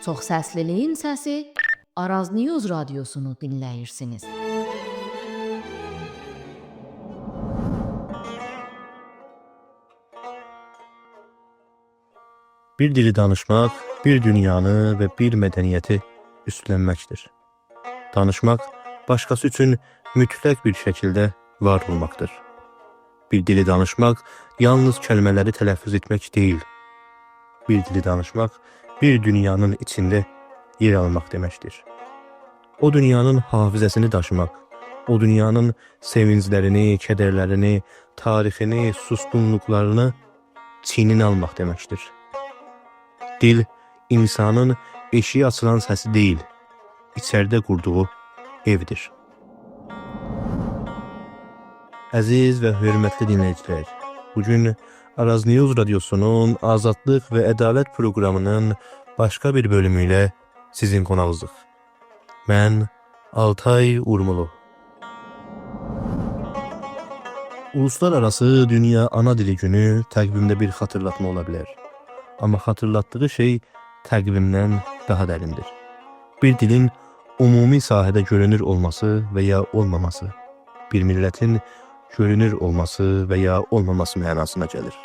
Çoxsəsliliyin səsi Araz News radiosunu dinləyirsiniz. Bir dili danışmaq, bir dünyanı və bir mədəniyyəti üstlənməkdir. Danışmaq, başqası üçün mütləq bir şəkildə var olmaqdır. Bir dili danışmaq, yalnız kəlmələri tələffüz etmək deyil. Bir dili danışmaq, bir dünyanın içində yer almaq deməkdir. O dünyanın hafizəsini daşımaq, o dünyanın sevinclərini, kədərlərini, tarixini, susqunluqlarını çiynini almaq deməkdir. Dil, insanın eşiği açılan səsi deyil, içərdə qurduğu evdir. Əziz və hörmətli dinləyicilər, bugün Araz News radiosunun Azadlıq və Ədalət proqramının başqa bir bölümü ilə sizin qonağınızdıq. Mən Altay Urmulu. Uluslararası Dünya Ana Dili Günü təqvimdə bir xatırlatma ola bilər. Amma xatırlatdığı şey təqvimdən daha dərindir. Bir dilin ümumi sahədə görünür olması və ya olmaması, bir millətin görünür olması və ya olmaması mənasına gəlir.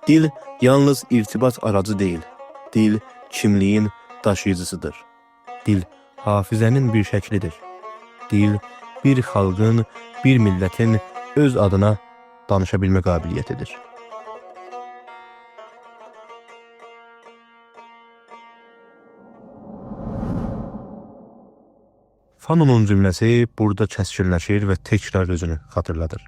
Dil yalnız irtibat aracı deyil, dil kimliyin daşıyıcısıdır. Dil hafizənin bir şəklidir. Dil bir xalqın, bir millətin öz adına danışa bilmə qabiliyyətidir. Fanonun cümləsi burada kəskinləşir və təkrar özünü xatırladır.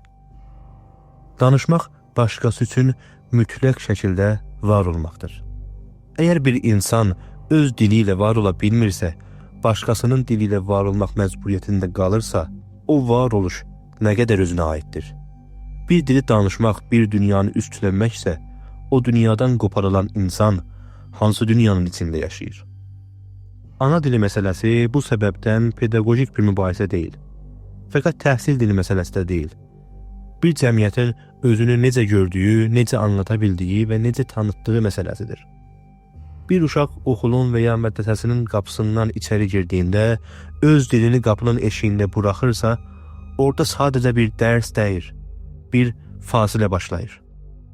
Danışmaq başqası üçün mütləq şəkildə var olmaqdır. Əgər bir insan öz dili ilə var ola bilmirsə, başqasının dili ilə var olmaq məcburiyyətində qalırsa, o var oluş nə qədər özünə aiddir. Bir dili danışmaq, bir dünyanı üstlənməksə, o dünyadan qoparılan insan hansı dünyanın içində yaşayır? Ana dili məsələsi bu səbəbdən pedaqojik bir mübahisə deyil. Fəqət təhsil dili məsələsi də deyil. Bir cəmiyyətin özünü necə gördüyü, necə anlata bildiyi və necə tanıtdığı məsələsidir. Bir uşaq oxulun və ya mədrəsəsinin qapısından içəri girdiyində, öz dilini qapının eşiyində buraxırsa, orada sadəcə bir dərs deyil, bir fasilə başlayır.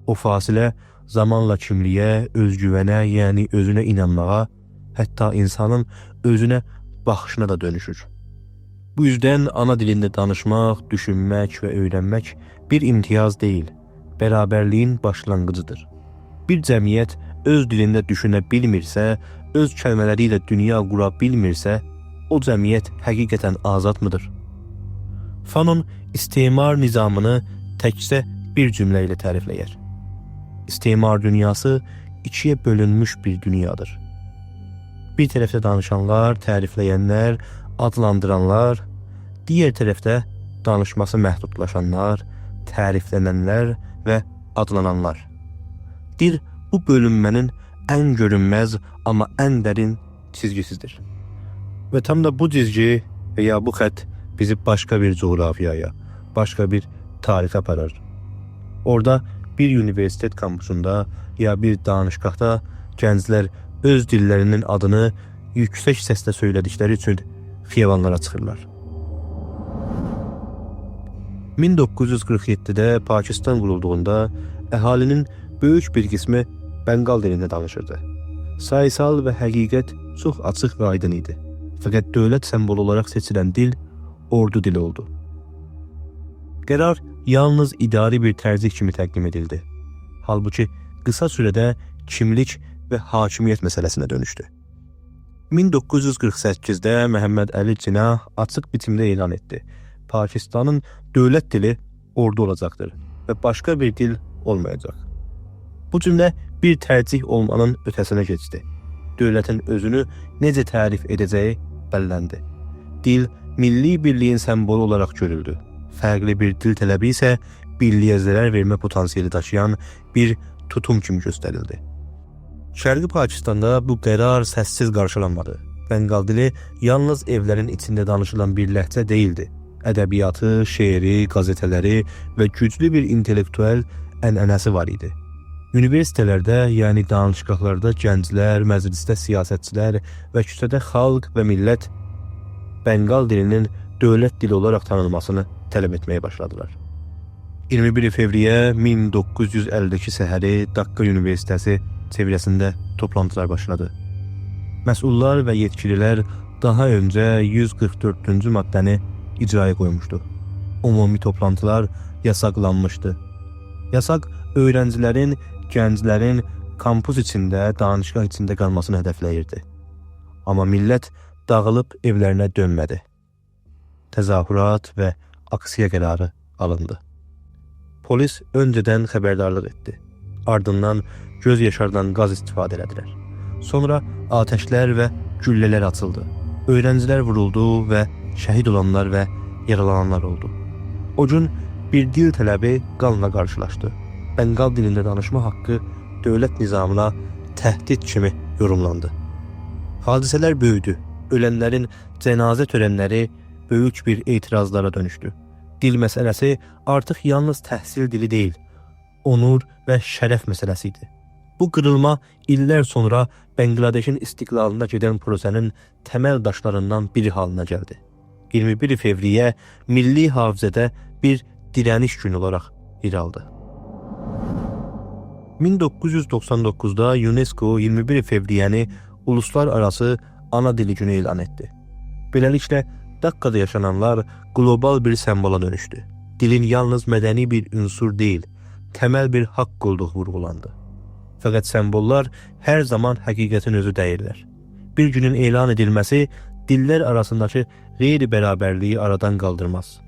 O fasilə zamanla kimliyə, özgüvənə, yəni özünə inanmağa, hətta insanın özünə baxışına da dönüşür. Bu yüzdən ana dilində danışmaq, düşünmək və öyrənmək bir imtiyaz deyil, bərabərliyin başlanğıcıdır. Bir cəmiyyət öz dilində düşünə bilmirsə, öz kəlmələri ilə dünya qura bilmirsə, o cəmiyyət həqiqətən azadmıdır? Fanon istimar nizamını təkcə bir cümlə ilə tərifləyər. İstimar dünyası ikiyə bölünmüş bir dünyadır. Bir tərəfdə danışanlar, tərifləyənlər, adlandıranlar, digər tərəfdə danışması məhdudlaşanlar, təriflənənlər və adlananlar. Dil bu bölünmənin ən görünməz, amma ən dərin çizgisidir. Və tam da bu cizgi və ya bu xətt bizi başqa bir coğrafiyaya, başqa bir tarixə aparır. Orada bir universitet kampusunda ya bir danışqaqda gənclər öz dillərinin adını yüksək səslə söylədikləri üçün xiyabanlara çıxırlar. 1947-də Pakistan qurulduğunda əhalinin böyük bir qismi Bengal dilində danışırdı. Sayısal və həqiqət çox açıq və aydın idi. Fəqət dövlət sembolü olaraq seçilən dil ordu dili oldu. Qərar yalnız idari bir tərcih kimi təqdim edildi. Halbuki qısa sürədə kimlik və hakimiyyət məsələsinə dönüşdü. 1948-də Məhəmməd Əli Cinah açıq biçimdə elan etdi. Pakistanın dövlət dili ordu olacaqdır və başqa bir dil olmayacaq. Bu cümlə bir tərcih olmanın ötəsinə keçdi. Dövlətin özünü necə tərif edəcəyi bəlləndi. Dil milli birliyin sembolü olaraq görüldü. Fərqli bir dil tələbi isə birliyə zərər vermə potansiyeli daşıyan bir tutum kimi göstərildi. Şərqi Pakistanda bu qərar səssiz qarşılanmadı. Bengal dili yalnız evlərin içində danışılan bir ləhcə deyildi. Ədəbiyyatı, şeiri, qazetələri və güclü bir intellektual ənənəsi var idi. Universitetlərdə, yəni danışıqlarda gənclər, məclisdə siyasətçilər və küçədə xalq və millət Bengal dilinin dövlət dili olaraq tanınmasını tələb etməyə başladılar. 21 fevriyə 1952 səhəri Dakka Universitesi çevrəsində toplantılar başladı. Məsullar və yetkililər daha öncə 144-cü maddəni icraya qoymuşdu. Ümumi toplantılar yasaqlanmışdı. Yasaq öğrencilərin, gənclərin kampus içində, danışqah içində qalmasını hədəfləyirdi. Amma millət dağılıb evlərinə dönmədi. Təzahürat və aksiya qərarı alındı. Polis öncədən xəbərdarlıq etdi. Ardından göz yaşardan qaz istifadə elədilər. Sonra ateşlər və güllələr açıldı. Öğrencilər vuruldu və şəhid olanlar və yaralananlar oldu. O gün bir dil tələbi qanla qarşılaşdı. Bengal dilində danışma haqqı dövlət nizamına təhdid kimi yorumlandı. Hadisələr böyüdü. Ölənlərin cənazə törənləri böyük bir etirazlara dönüşdü. Dil məsələsi artıq yalnız təhsil dili deyil, onur və şərəf məsələsi idi. Bu qırılma illər sonra Bangladeşin istiqlalına gedən prosesinin təməl daşlarından biri halına gəldi. 21 fevriyə milli hafizədə bir dirəniş günü olaraq yer aldı. 1999'da UNESCO 21 fevriyəni uluslararası ana dili günü elan etdi. Beləliklə, Dakka'da yaşananlar global bir sembola dönüşdü. Dilin yalnız mədəni bir ünsur deyil, təməl bir haqq olduğu vurğulandı. Fəqət sembollar hər zaman həqiqətin özü deyirlər. Bir günün elan edilməsi dillər arasındakı qeyri-bərabərliyi aradan qaldırmaz.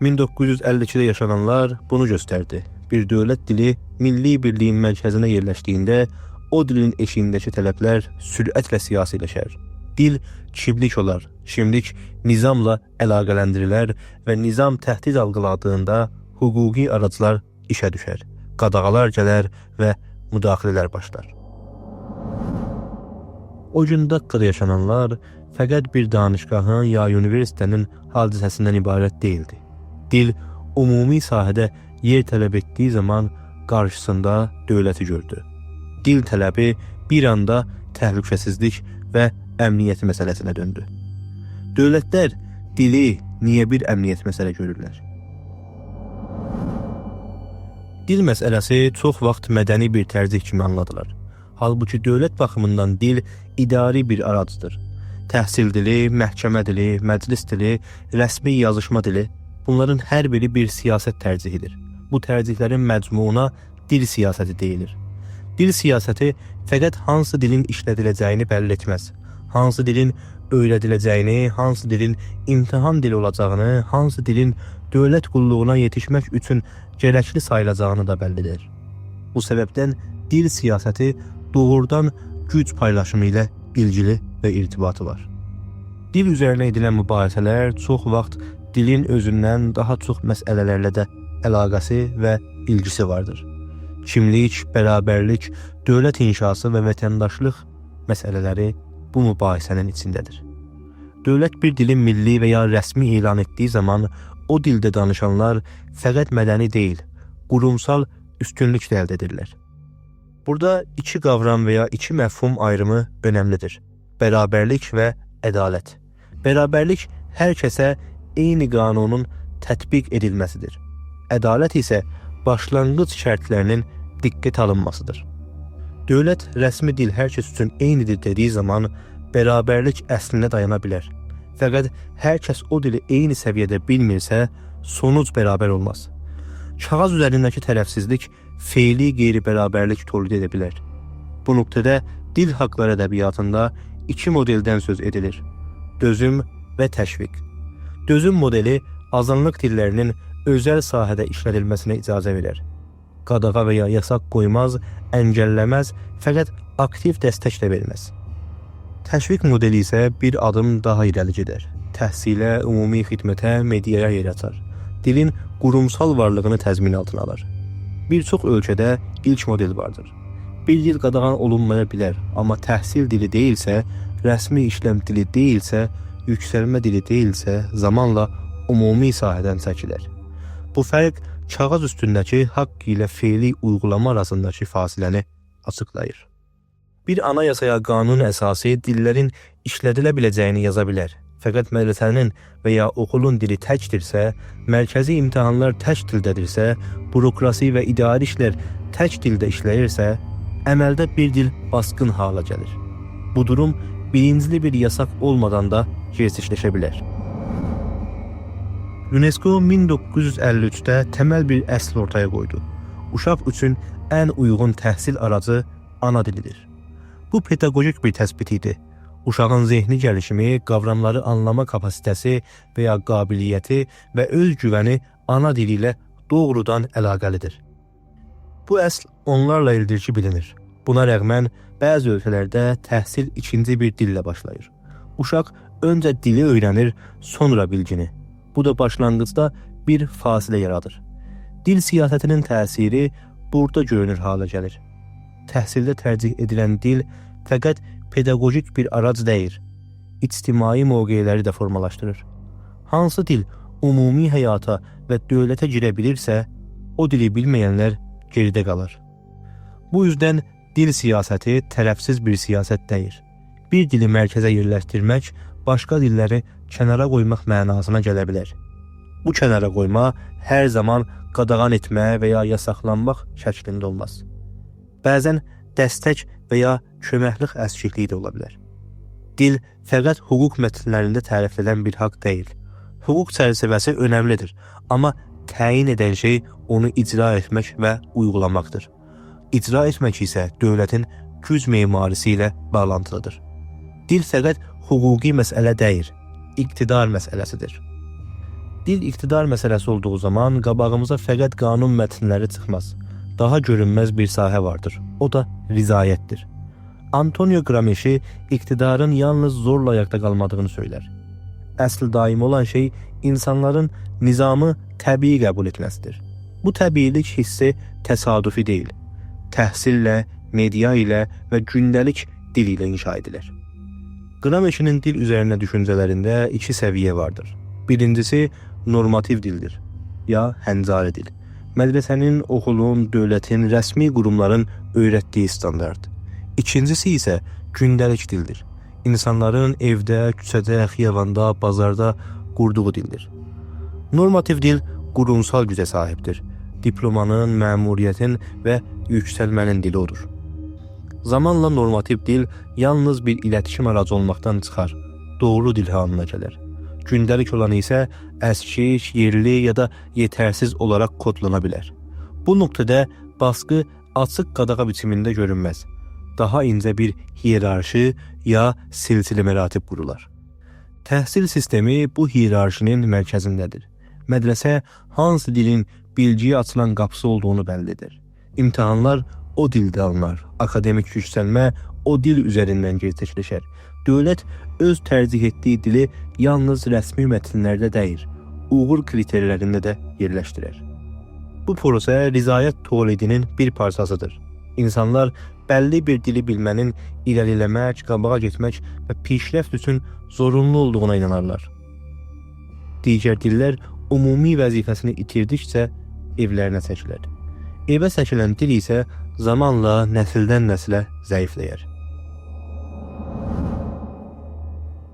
1952'de yaşananlar bunu göstərdi. Bir dövlət dili milli birliyin mərkəzinə yerləşdiyində o dilin eşiğindəki tələblər sürətlə siyasiləşər. Dil kimlik olar, şimdilik nizamla əlaqələndirilər və nizam təhdid algıladığında hüquqi aracılar işə düşər, qadağalar gələr və müdaxilələr başlar. O gün Dakka'da yaşananlar fəqət bir danışqahın ya universitetin hadisəsindən ibarət değildi. Dil umumi sahədə yer tələb etdiyi zaman qarşısında dövləti gördü. Dil tələbi bir anda təhlükəsizlik və əmniyyət məsələsinə döndü. Dövlətlər dili niyə bir əmniyyət məsələ görürlər? Dil məsələsi çox vaxt mədəni bir tərzih kimi anladılar. Halbuki dövlət baxımından dil idari bir aracıdır. Təhsil dili, məhkəmə dili, məclis dili, rəsmi yazışma dili, bunların hər biri bir siyasət tərcihidir. Bu tərcihlərin məcmuuna dil siyasəti deyilir. Dil siyasəti fəqət hansı dilin işlədiləcəyini bəlli etməz. Hansı dilin öyrədiləcəyini, hansı dilin imtahan dili olacağını, hansı dilin dövlət qulluğuna yetişmək üçün gərəkli sayılacağını da bəllidir. Bu səbəbdən dil siyasəti doğrudan güc paylaşımı ilə ilgili və irtibatı var. Dil üzərinə edilən mübahisələr çox vaxt dilin özündən daha çox məsələlərlə də əlaqəsi və ilgisi vardır. Kimlik, bərabərlik, dövlət inşası və vətəndaşlıq məsələləri bu mübahisənin içindədir. Dövlət bir dilin milli və ya rəsmi elan etdiyi zaman o dildə danışanlar fəqət mədəni deyil, qurumsal üstünlük də əldə edirlər. Burada iki qavram və ya iki məfhum ayrımı önəmlidir. Bərabərlik və ədalət. Bərabərlik hər kəsə eyni qanunun tətbiq edilməsidir. Ədalət isə başlanğıc şərtlərinin diqqət alınmasıdır. Dövlət rəsmi dil hər kəs üçün eynidir dediyi zaman bərabərlik əslində dayana bilər. Fəqət hər kəs o dili eyni səviyyədə bilmirsə, sonuc bərabər olmaz. Kağız üzərindəki tərəfsizlik feili qeyri-bərabərlik tolid edə bilər. Bu nöqtədə dil haqları ədəbiyyatında iki modeldən söz edilir. Dözüm və təşviq. Dözüm modeli azınlıq dillərinin özəl sahədə işlədilməsinə icazə verir. Qadağa və ya yasaq qoymaz, əngəlləməz, fəqət aktiv dəstək də verməz. Təşviq modeli isə bir adım daha irəli gedər. Təhsilə, ümumi xidmətə, mediaya yer açar. Dilin qurumsal varlığını təzmin altına alır. Bir çox ölkədə ilk model vardır. Bir dil qadağan olunmaya bilər, amma təhsil dili deyilsə, rəsmi işləm dili deyilsə, yüksəlmə dili deyilsə, zamanla ümumi sahədən çəkilir. Bu fərq kağız üstündəki haqq ilə feili uygulama arasındakı fasiləni açıqlayır. Bir anayasaya qanun əsası dillərin işlədilə biləcəyini yaza bilər. Fəqət mədrəsənin və ya okulun dili təkdirsə, mərkəzi imtahanlar tək dildədirsə, bürokrasi və idari işlər tək dildə işləyirsə, əməldə bir dil baskın hala gəlir. Bu durum birincili bir yasaq olmadan da gerçəkləşə bilər. UNESCO 1953-də təməl bir əsl ortaya qoydu. Uşaq üçün ən uyğun təhsil aracı ana dilidir. Bu pedaqojik bir təsbit idi. Uşağın zehni gəlişimi, qavramları anlama kapasitəsi və ya qabiliyyəti və öz güvəni ana dili ilə doğrudan əlaqəlidir. Bu əsl onlarla ildir ki bilinir. Buna rəğmən bəzi ölkələrdə təhsil ikinci bir dillə başlayır. Uşaq öncə dili öyrənir, sonra bilgini. Bu da başlanğıcda bir fasilə yaradır. Dil siyasətinin təsiri burada görünür hala gəlir. Təhsildə tərcih edilən dil fəqət pedaqojik bir arac deyil, ictimai mövqeləri də formalaşdırır. Hansı dil ümumi həyata və dövlətə girə bilirsə, o dili bilməyənlər geridə qalır. Bu yüzden dil siyasəti tərəfsiz bir siyasət deyil. Bir dili mərkəzə yerləşdirmək, başqa dilləri kənara qoymaq mənasına gələ bilər. Bu kənara qoyma hər zaman qadağan etmə və ya yasaqlanmaq şəklində olmaz. Bəzən dəstək və ya köməklik əskikliyi də ola bilər. Dil fəqət hüquq mətnlərində tərif edilən bir haqq deyil. Hüquq çərçivəsi önəmlidir, amma təyin edən şey onu icra etmək və uygulamaqdır. İcra etmək isə dövlətin güc memarisi ilə bağlantılıdır. Dil fəqət hüquqi məsələ deyil, iqtidar məsələsidir. Dil iqtidar məsələsi olduğu zaman qabağımıza fəqət qanun mətnləri çıxmaz. Daha görünməz bir sahə vardır. O da rizayətdir. Antonio Gramsci iqtidarın yalnız zorla ayaqda qalmadığını söylər. Əsl daimi olan şey insanların nizamı təbii qəbul etməsidir. Bu təbiilik hissi təsadüfi deyil. Təhsillə, media ilə və gündəlik dil ilə inşa edilir. Gramsci'nin dil üzərində düşüncələrində iki səviyyə vardır. Birincisi normativ dildir, ya həncari dil. Mədrəsənin, okulun, dövlətin, rəsmi qurumların öyrətdiyi standart. İkincisi isə gündəlik dildir. İnsanların evdə, küçədə, xiyabanda, bazarda qurduğu dildir. Normativ dil qurumsal gücə sahibdir. Diplomanın, məmuriyyətin və yüksəlmənin dili odur. Zamanla normativ dil yalnız bir iletişim aracı olmaqdan çıxar, doğru dil halına gələr. Gündəlik olan isə əskik, yerli ya da yetərsiz olaraq kodlana bilər. Bu nöqtədə baskı açıq qadağa biçimində görünməz. Daha incə bir hiyerarşi ya silsilə məratib qurular. Təhsil sistemi bu hiyerarşinin mərkəzindədir. Mədrəsə hansı dilin bilgiyə açılan qapısı olduğunu bəlli edir. İmtahanlar o dildə alınar. Akademik yüksəlmə o dil üzərindən gerçəkləşər. Dövlət öz tərcih etdiyi dili yalnız rəsmi mətnlərdə deyil, uğur kriterlərində də yerləşdirir. Bu prosə rizayət Tolidinin bir parçasıdır. İnsanlar bəlli bir dili bilmənin irəliləmək, qabağa getmək və pişrəft üçün zorunlu olduğuna inanarlar. Digər dillər ümumi vəzifəsini itirdikcə evlərinə çəkilir. Evə çəkilən dil isə zamanla nəsildən nəslə zəifləyər.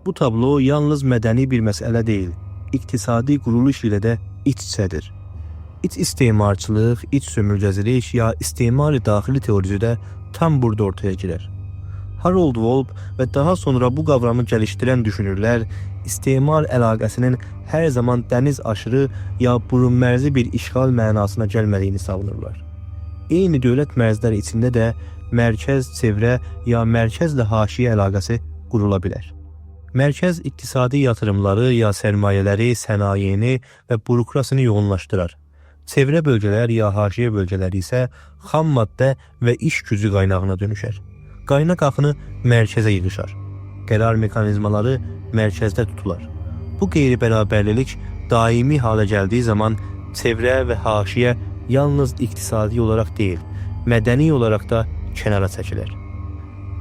Bu tablo yalnız mədəni bir məsələ deyil, iqtisadi quruluş ilə də iç-içədir. İç istemarçılıq, iç sömürgəcilik ya istemari daxili teorisi də tam burada ortaya girer. Harold Wolff və daha sonra bu qavramı gəlişdirən düşünürlər, istemar əlaqəsinin hər zaman dəniz aşırı ya burunmərzi bir işğal mənasına gəlmədiyini savunurlar. Eyni dövlət mərzləri içində də mərkəz-çevrə ya mərkəzlə haşiyə əlaqəsi qurula bilər. Mərkəz iqtisadi yatırımları ya sərmayələri, sənayeni və bürokrasini yoğunlaşdırar. Çevrə bölgələr ya haşiyə bölgələri isə xam maddə və iş gücü qaynağına dönüşər. Qaynaq axını mərkəzə yığışar. Qərar mekanizmaları mərkəzdə tutular. Bu qeyri-bərabərlilik daimi hala gəldiyi zaman çevrə və haşiyə yalnız iqtisadi olaraq deyil, mədəni olaraq da kənara çəkilir.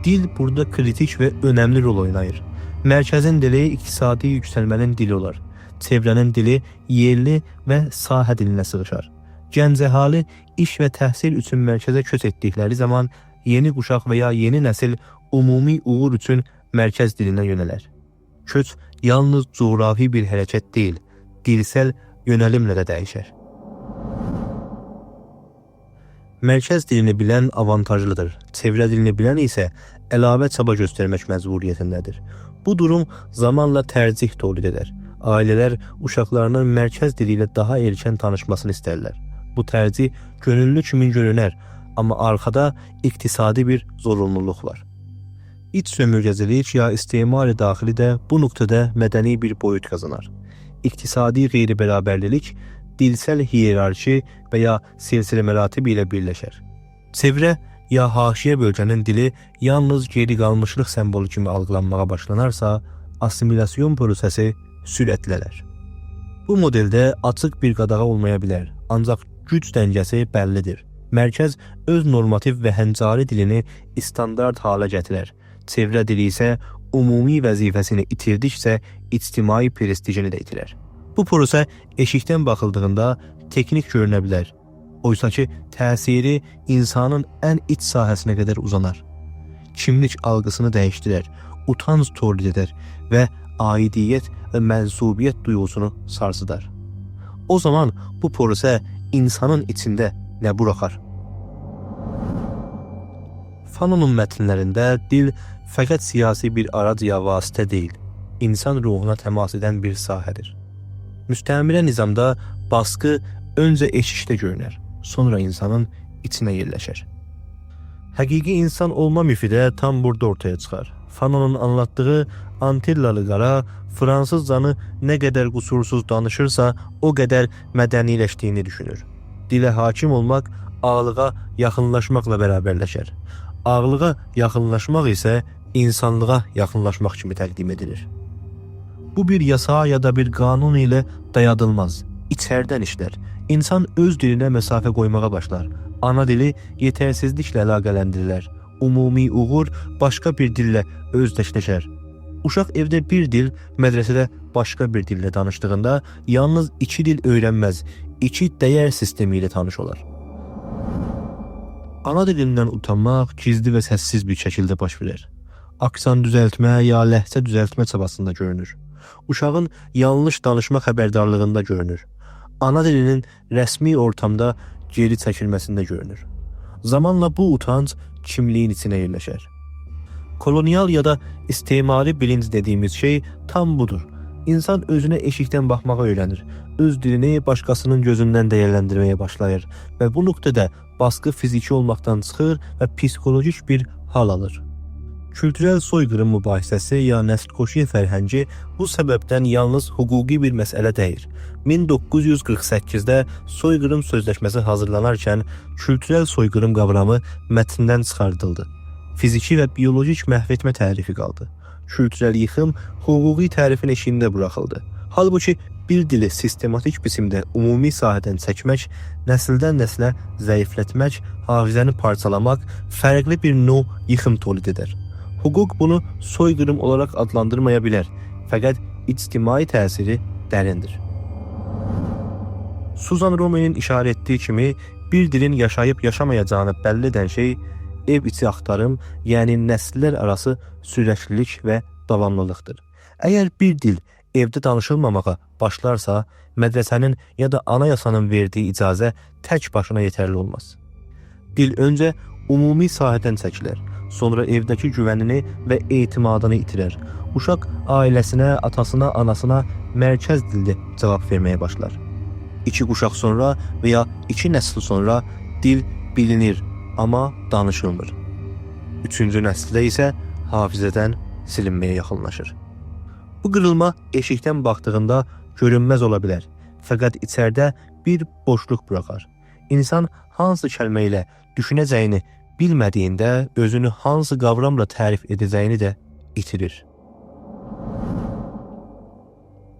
Dil burada kritik və önəmli rol oynayır. Mərkəzin dili iqtisadi yüksəlmənin dili olar. Çevrənin dili yerli və sahə dilinə sığışar. Gənc əhali iş və təhsil üçün mərkəzə köç etdikləri zaman yeni quşaq və ya yeni nəsil ümumi uğur üçün mərkəz dilinə yönələr. Köç yalnız coğrafi bir hərəkət deyil, dilsel yönelimlə də dəyişər. Mərkəz dilini bilən avantajlıdır, çevrə dilini bilən isə əlavə çaba göstərmək məcburiyyətindədir. Bu durum zamanla tərcih tolid edər. Ailələr uşaqlarının mərkəz dili ilə daha erkən tanışmasını istərlər. Bu tərcih gönüllü kimi görünər, amma arxada iqtisadi bir zorunluluq var. İç sömürgəcilik ya istimari daxili də bu nöqtədə mədəni bir boyut qazanar. İqtisadi qeyri-bərabərlilik, dilsel hiyerarşi və ya silsilə məratib ilə birləşər. Çevrə ya haşiyə bölgənin dili yalnız geri qalmışlıq sembolü kimi algılanmağa başlanarsa, assimilasyon prosesi sürətlənər. Bu modeldə açıq bir qadağa olmaya bilər, ancaq güc dəngəsi bəllidir. Mərkəz öz normativ və həncari dilini standart hala gətirər. Çevrə dili isə ümumi vəzifəsini itirdikcə ictimai prestijini də itirər. Bu prosə eşikdən baxıldığında teknik görünə bilər. Oysa ki, təsiri insanın ən iç sahəsinə qədər uzanar. Kimlik algısını dəyişdirər, utanc tolid edər və aidiyyət və mənsubiyyət duyğusunu sarsıdar. O zaman bu prosə insanın içində nə buraxar? Fanonun mətnlərində dil fəqət siyasi bir arac ya vasitə deyil, insan ruhuna təmas edən bir sahədir. Müstəmirə nizamda baskı öncə eşikdə görünər, sonra insanın içinə yerləşər. Həqiqi insan olma mifi də tam burada ortaya çıxar. Fanonun anlattığı Antillalı qara Fransızcanı nə qədər qusursuz danışırsa, o qədər mədəniləşdiyini düşünür. Dilə hakim olmaq ağlığa yaxınlaşmaqla bərabərləşər. Ağlığa yaxınlaşmaq isə insanlığa yaxınlaşmaq kimi təqdim edilir. Bu bir yasa ya da bir qanun ilə dayadılmaz, içərdən işlər. İnsan öz dilinə məsafə qoymağa başlar. Ana dili yetərsizliklə əlaqələndirilər. Ümumi uğur başqa bir dillə özdeşləşər. Uşaq evdə bir dil, mədrəsədə başqa bir dillə danışdığında yalnız iki dil öyrənməz, iki dəyər sistemi ilə tanış olar. Ana dilindən utanmaq gizli və səssiz bir şəkildə baş verər. Aksan düzəltmə ya ləhcə düzəltmə çabasında görünür. Uşağın yanlış danışma xəbərdarlığında görünür. Ana dilinin rəsmi ortamda geri çəkilməsində görünür. Zamanla bu utanc kimliyin içinə yerləşər. Kolonial ya da istimari bilinc dediyimiz şey tam budur. İnsan özünə eşikdən baxmağa öyrənir. Öz dilini başqasının gözündən dəyərləndirməyə başlayır və bu nöqtədə baskı fiziki olmaqdan çıxır və psixolojik bir hal alır. Kültürel soyqırım mübahisəsi ya nəsl-koşuya fərhəngi bu səbəbdən yalnız hüquqi bir məsələ deyil. 1948-də soyqırım sözləşməsi hazırlanarkən kültürel soyqırım qavramı mətndən çıxardıldı. Fiziki və biolojik məhv etmə tərifi qaldı. Kültürel yıxım hüquqi tərifin eşiyində buraxıldı. Halbuki bir dili sistematik biçimdə ümumi sahədən çəkmək, nəsildən nəslə zəiflətmək, hafizəni parçalamaq fərqli bir növ yıxım tolid edər. Hüquq bunu soyqırım olaraq adlandırmaya bilər, fəqət ictimai təsiri dərindir. Suzan Rome'nin işarə etdiyi kimi, bir dilin yaşayıb yaşamayacağını bəlli edən şey ev içi axtarım, yəni nəsillər arası sürəklilik və davamlılıqdır. Əgər bir dil evdə danışılmamağa başlarsa, mədrəsənin ya da anayasanın verdiyi icazə tək başına yetərli olmaz. Dil öncə ümumi sahədən çəkilir, sonra evdəki güvənini və etimadını itirər. Uşaq ailəsinə, atasına, anasına mərkəz dildə cavab verməyə başlar. 2 quşaq sonra və ya 2 nəsil sonra dil bilinir, amma danışılmır. 3-cü nəsildə isə hafizədən silinməyə yaxınlaşır. Bu qırılma eşikdən baxdığında görünməz ola bilər, fəqət içərdə bir boşluq buraxar. İnsan hansı kəlmə ilə düşünəcəyini bilmədiyində özünü hansı qavramla tərif edəcəyini də itirir.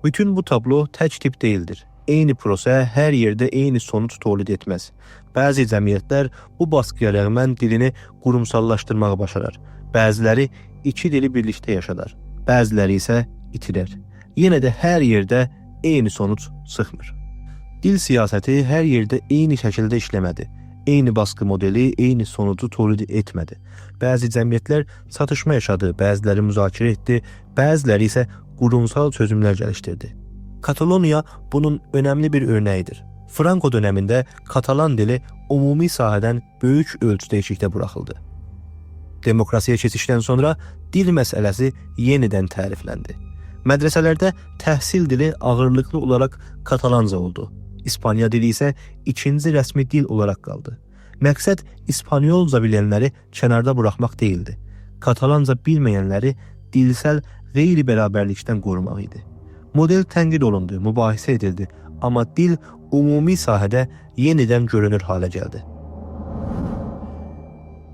Bütün bu tablo tək tip deyildir. Eyni prosə hər yerdə eyni sonuç tolid etməz. Bəzi cəmiyyətlər bu baskıya rəğmən dilini qurumsallaşdırmağı başarar. Bəziləri 2 dili birlikdə yaşadar. Bəziləri isə itirər. Yenə də hər yerdə eyni sonuç çıxmır. Dil siyasəti hər yerdə eyni şəkildə işləmədi. Eyni baskı modeli, eyni sonucu tolid etmədi. Bəzi cəmiyyətlər çatışma yaşadı, bəziləri müzakirə etdi, bəziləri isə qurumsal çözümlər gəlişdirdi. Kataloniya bunun önəmli bir örnəyidir. Franco dövründə Katalan dili ümumi sahədən böyük ölçüdə eşikdə buraxıldı. Demokrasiya keçişdən sonra dil məsələsi yenidən tərifləndi. Mədrəsələrdə təhsil dili ağırlıqlı olaraq Katalanca oldu. İspanya dili isə ikinci rəsmi dil olaraq qaldı. Məqsəd İspanyolca bilənləri kənarda buraxmaq deyildi. Katalanca bilməyənləri dilsəl qeyri-bərabərlikdən qorumaq idi. Model tənqid olundu, mübahisə edildi, amma dil ümumi sahədə yenidən görünür halə gəldi.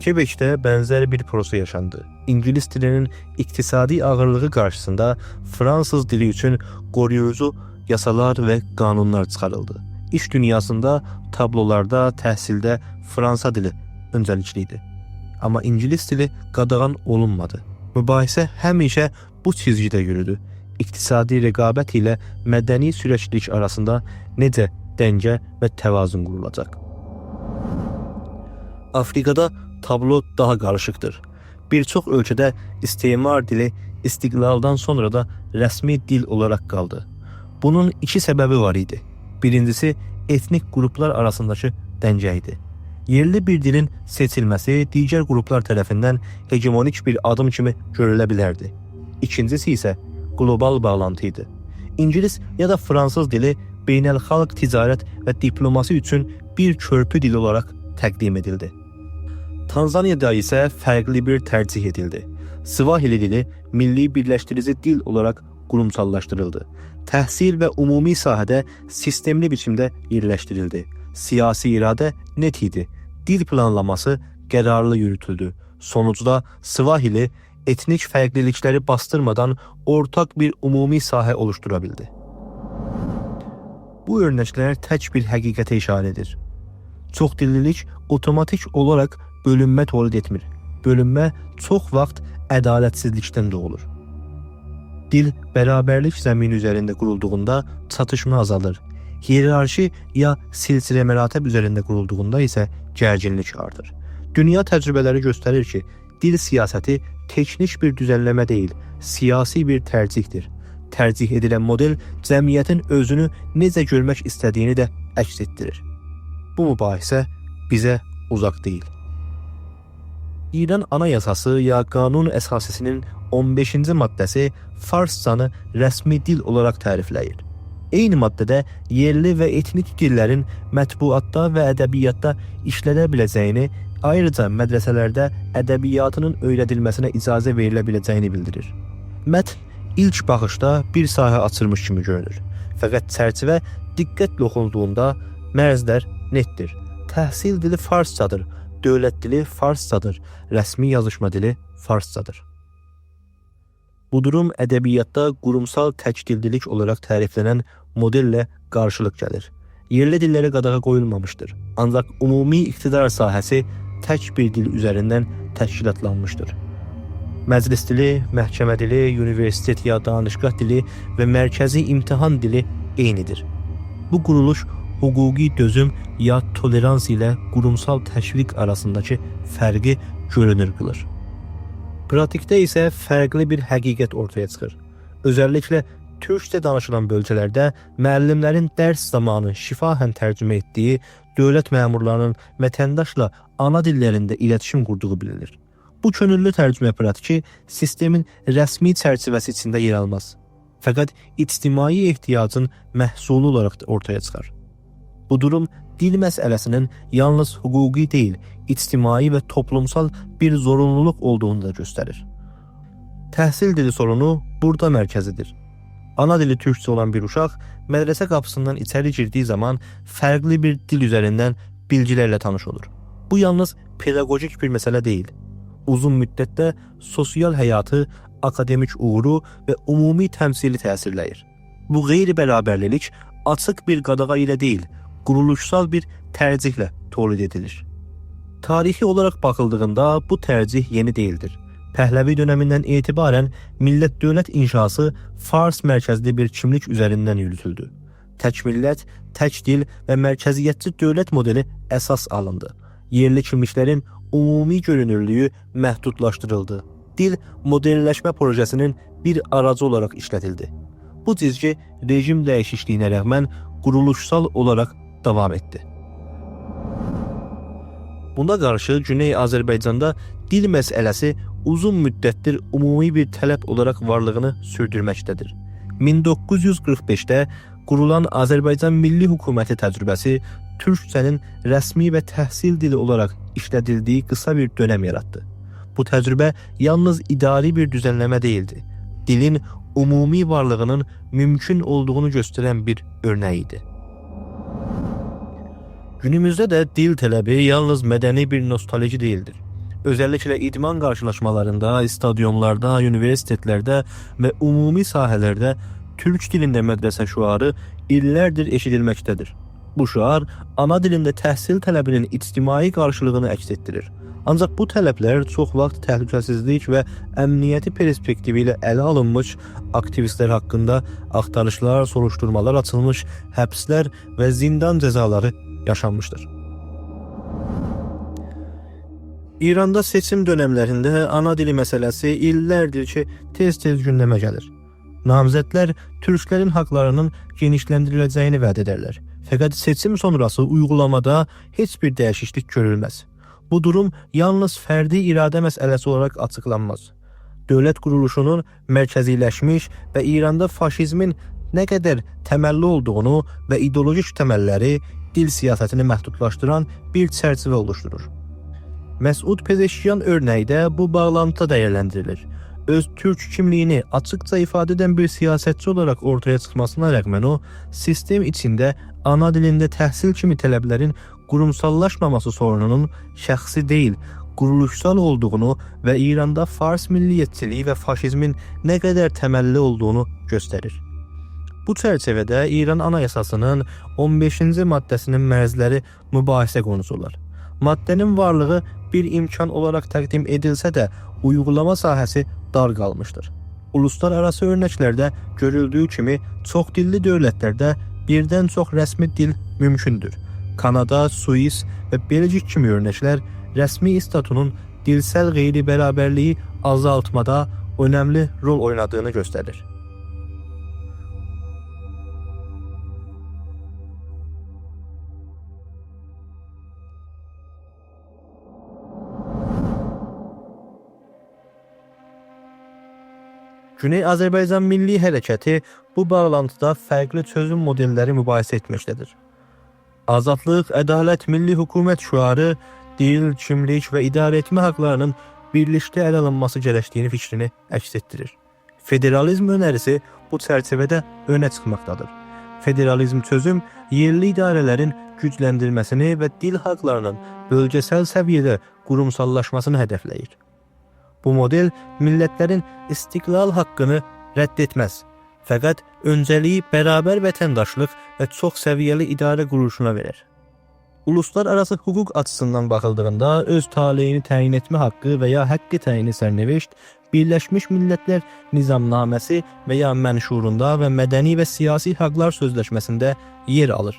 Quebecdə bənzər bir prosa yaşandı. İngilis dilinin iqtisadi ağırlığı qarşısında Fransız dili üçün qoruyucu yasalar və qanunlar çıxarıldı. İş dünyasında, tablolarda, təhsildə Fransa dili öncəlikli idi. Amma İngilis dili qadağan olunmadı. Mübahisə həmişə bu çizgidə yürüdü. İqtisadi rəqabət ilə mədəni sürəklilik arasında necə dəngə və təvazun qurulacaq? Afrikada tablo daha qarışıqdır. Bir çox ölkədə istismar dili istiqlaldan sonra da rəsmi dil olaraq qaldı. Bunun iki səbəbi var idi. Birincisi, etnik qruplar arasındakı dəngə idi. Yerli bir dilin seçilməsi digər qruplar tərəfindən hegemonik bir adım kimi görülə bilərdi. İkincisi isə qlobal bağlantı idi. İngilis ya da Fransız dili beynəlxalq ticarət və diplomasi üçün bir körpü dili olaraq təqdim edildi. Tanzaniyada isə fərqli bir tərcih edildi. Swahili dili milli birləşdirici dil olaraq qurumsallaşdırıldı. Təhsil və ümumi sahədə sistemli biçimdə yerləşdirildi. Siyasi iradə net idi. Dil planlaması qərarlı yürütüldü. Sonucda Swahili etnik fərqlilikləri bastırmadan ortaq bir ümumi sahə oluşdura bildi. Bu örnəklər tək bir həqiqətə işarə edir. Çoxdillilik otomatik olaraq bölünmə tolid etmir. Bölünmə çox vaxt ədalətsizlikdən doğulur. Dil bərabərlik zəmini üzərində qurulduğunda çatışma azalır. Hiyerarşi ya silsilə məratib üzərində qurulduğunda isə gərginlik artır. Dünya təcrübələri göstərir ki, dil siyasəti teknik bir düzənləmə deyil, siyasi bir tərcihdir. Tərcih edilən model cəmiyyətin özünü necə görmək istədiyini də əks etdirir. Bu mübahisə bizə uzaq deyil. İran Anayasası ya Qanun Əsasisinin 15-ci maddəsi Farscanı rəsmi dil olaraq tərifləyir. Eyni maddədə yerli və etnik dillərin mətbuatda və ədəbiyyatda işlədə biləcəyini, ayrıca mədrəsələrdə ədəbiyyatının öyrədilməsinə icazə verilə biləcəyini bildirir. Mətn ilk baxışda bir sahə açılmış kimi görünür. Fəqət çərçivə diqqətlə oxunduğunda mərzlər netdir. Təhsil dili Farscadır, dövlət dili Farscadır, rəsmi yazışma dili Farscadır. Bu durum ədəbiyyatda qurumsal təkdillilik olaraq təriflənən modellə qarşılıq gəlir. Yerli dillərə qadağa qoyulmamışdır. Ancaq ümumi iqtidar sahəsi tək bir dil üzərindən təşkilatlanmışdır. Məclis dili, məhkəmə dili, universitet ya danışqah dili və mərkəzi imtahan dili eynidir. Bu quruluş hüquqi dözüm ya tolerans ilə qurumsal təşviq arasındakı fərqi görünür qılır. Pratikdə isə fərqli bir həqiqət ortaya çıxır. Özəlliklə türkcə danışılan bölgələrdə müəllimlərin dərs zamanı şifahən tərcümə etdiyi, dövlət məmurlarının vətəndaşla ana dillərində iletişim qurduğu bilinir. Bu könüllü tərcümə pratiki sistemin rəsmi çərçivəsi içində yer almaz. Fəqət ictimai ehtiyacın məhsulu olaraq ortaya çıxar. Bu durum dil məsələsinin yalnız hüquqi deyil, ictimai və toplumsal bir zorunluluq olduğunu da göstərir. Təhsil dili sorunu burada mərkəzidir. Ana dili türkcə olan bir uşaq mədrəsə qapısından içəri girdiyi zaman fərqli bir dil üzərindən bilgilərlə tanış olur. Bu yalnız pedaqojik bir məsələ deyil. Uzun müddətdə sosial həyatı, akademik uğuru və ümumi təmsili təsirləyir. Bu qeyri-bərabərlilik açıq bir qadağa ilə deyil, quruluşsal bir tərcihlə tolid edilir. Tarixi olaraq baxıldığında bu tərcih yeni deyildir. Pəhləvi dönəmindən etibarən millət-dövlət inşası Fars mərkəzli bir kimlik üzərindən yürütüldü. Tək millət, tək dil və mərkəziyyətçi dövlət modeli əsas alındı. Yerli kimliklərin ümumi görünürlüyü məhdudlaşdırıldı. Dil modernləşmə projesinin bir aracı olaraq işlətildi. Bu cizgi rejim dəyişikliyinə rəğmən quruluşsal olaraq davam etdi. Buna qarşı Güney Azərbaycanda dil məsələsi uzun müddətdir ümumi bir tələb olaraq varlığını sürdürməkdədir. 1945-də qurulan Azərbaycan Milli Hökuməti təcrübəsi türkçənin rəsmi və təhsil dili olaraq işlədildiyi qısa bir dönəm yaratdı. Bu təcrübə yalnız idari bir düzənləmə deyildi. Dilin ümumi varlığının mümkün olduğunu göstərən bir örnək idi. Günümüzdə də dil tələbi yalnız mədəni bir nostalji deyildir. Özəlliklə idman qarşılaşmalarında, stadionlarda, universitetlərdə və ümumi sahələrdə türk dilində mədrəsə şüarı illərdir eşidilməkdədir. Bu şüar ana dilində təhsil tələbinin ictimai qarşılığını əks etdirir. Ancaq bu tələblər çox vaxt təhlükəsizlik və əmniyyəti perspektivi ilə ələ alınmış, aktivistlər haqqında axtarışlar, soruşturmalar açılmış, həbslər və zindan cəzaları yaşanmışdır. İranda seçim dönəmlərində ana dili məsələsi illərdir ki, tez-tez gündəmə gəlir. Namizədlər türklərin haqlarının genişləndiriləcəyini vəd edərlər. Fəqət seçim sonrası uyğulamada heç bir dəyişiklik görülməz. Bu durum yalnız fərdi iradə məsələsi olaraq açıqlanmaz. Dövlət quruluşunun mərkəziləşmiş və İranda faşizmin nə qədər təməlli olduğunu və ideolojik təməlləri dil siyasətini məhdudlaşdıran bir çərçivə oluşturur. Məsud Pezeşkiyan örnəkdə bu bağlantıda dəyərləndirilir. Öz türk kimliyini açıqca ifadə edən bir siyasətçi olaraq ortaya çıxmasına rəğmən o, sistem içində ana dilində təhsil kimi tələblərin qurumsallaşmaması sorununun şəxsi deyil, quruluşsal olduğunu və İranda fars milliyyətçiliyi və faşizmin nə qədər təməlli olduğunu göstərir. Bu çərçivədə İran Anayasasının 15-ci maddəsinin mərzləri mübahisə konusu olar. Maddənin varlığı bir imkan olaraq təqdim edilsə də, uygulama sahəsi dar qalmışdır. Uluslararası örnəklərdə görüldüyü kimi çoxdilli dövlətlərdə birdən çox rəsmi dil mümkündür. Kanada, Suis və Belçik kimi örnəklər rəsmi statutunun dilsel qeyri-bərabərliyi azaltmada önəmli rol oynadığını göstərir. Güney Azərbaycan Milli Hərəkəti bu bağlantıda fərqli çözüm modelləri mübahisə etməkdədir. Azadlıq, ədalət, milli hökumət şüarı, dil, kimlik və idarə etmə haqlarının birlikdə ələ alınması gərəkdiyini fikrini əks etdirir. Federalizm önərisi bu çərçivədə önə çıxmaqdadır. Federalizm çözüm, yerli idarələrin gücləndirilməsini və dil haqlarının bölgəsəl səviyyədə qurumsallaşmasını hədəfləyir. Bu model millətlərin istiqlal haqqını rədd etməz, fəqət öncəliyi bərabər vətəndaşlıq və çox səviyyəli idarə quruluşuna verir. Uluslararası hüquq açısından baxıldığında öz taleyini təyin etmə haqqı və ya həqqi təyini sərnişt Birləşmiş Millətlər Nizamnaməsi və ya mənşurunda və mədəni və siyasi haqlar sözləşməsində yer alır.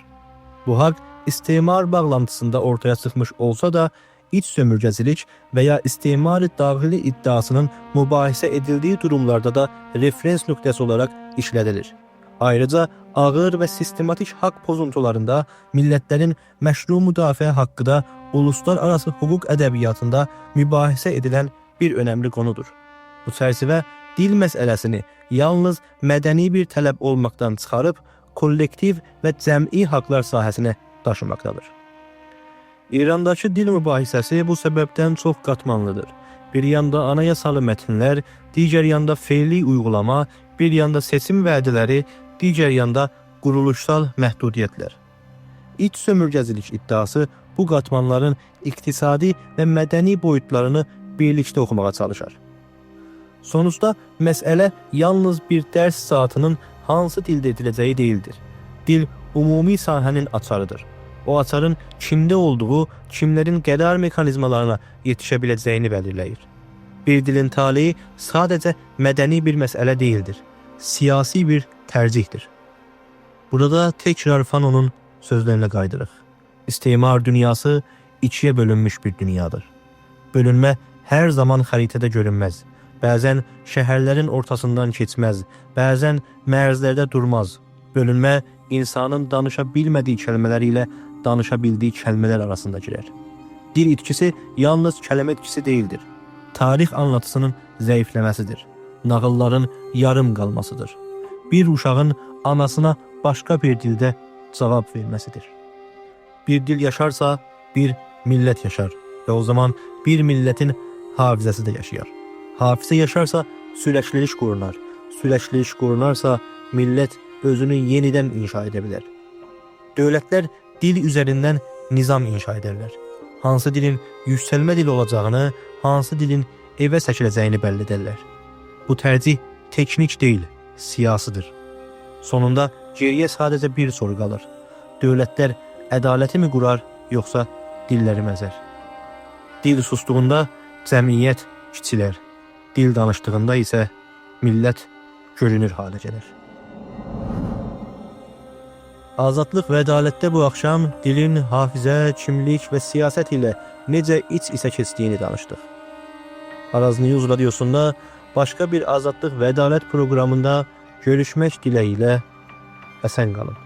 Bu haqq istimar bağlantısında ortaya çıxmış olsa da, iç sömürgəcilik və ya istimar daxili iddiasının mübahisə edildiyi durumlarda da referens nöqtəsi olaraq işlədilir. Ayrıca ağır və sistematik haqq pozuntularında millətlərin məşru müdafiə haqqı da uluslararası hüquq ədəbiyyatında mübahisə edilən bir önəmli konudur. Bu çərçivə dil məsələsini yalnız mədəni bir tələb olmaqdan çıxarıb, kollektiv və cəm'i haqlar sahəsinə daşımaqdadır. İrandakı dil mübahisəsi bu səbəbdən çox qatmanlıdır. Bir yanda anayasalı mətnlər, digər yanda feili uygulama, bir yanda seçim vədələri, digər yanda quruluşsal məhdudiyyətlər. İç sömürgəcilik iddiası bu qatmanların iqtisadi və mədəni boyutlarını birlikdə oxumağa çalışar. Sonuçda məsələ yalnız bir dərs saatının hansı dildə ediləcəyi deyildir. Dil ümumi sahənin açarıdır. O açarın kimdə olduğu, kimlərin qərar mekanizmalarına yetişə biləcəyini belirləyir. Bir dilin taleyi sadəcə mədəni bir məsələ deyildir. Siyasi bir tərcihdir. Burada tekrar Fanonun sözlerine kaydırıq. İstimar dünyası ikiye bölünmüş bir dünyadır. Bölünmə hər zaman xəritədə görünməz. Bəzən şəhərlərin ortasından keçməz, bəzən mərzlərdə durmaz. Bölünmə insanın danışa bilmədiyi kəlmələri ilə danışa bildiyi kəlmələr arasında girər. Dil itkisi yalnız kəlmə itkisi deyildir. Tarix anlatısının zəifləməsidir. Nağılların yarım qalmasıdır. Bir uşağın anasına başqa bir dildə cavab verməsidir. Bir dil yaşarsa bir millət yaşar və o zaman bir millətin hafizəsi də yaşayar. Hafizə yaşarsa sürəklilik qorunar. Sürəklilik qorunarsa millət özünü yenidən inşa edə bilər. Dövlətlər dil üzərindən nizam inşa edərlər. Hansı dilin yüksəlmə dili olacağını, hansı dilin evə çəkiləcəyini bəlli edərlər. Bu tərcih teknik deyil, siyasıdır. Sonunda geriyə sadəcə bir soru qalır. Dövlətlər ədaləti mi qurar, yoxsa dilləri məzər? Dil sustuğunda cəmiyyət kiçilər. Dil danışdığında isə millət görünür halə gəlir. Azadlıq və ədalətdə bu axşam dilin hafizə, kimlik və siyasət ilə necə iç-içə keçdiyini danışdıq. Araz News radiosunda başqa bir azadlıq və ədalət proqramında görüşmək diləyilə əsən qalın.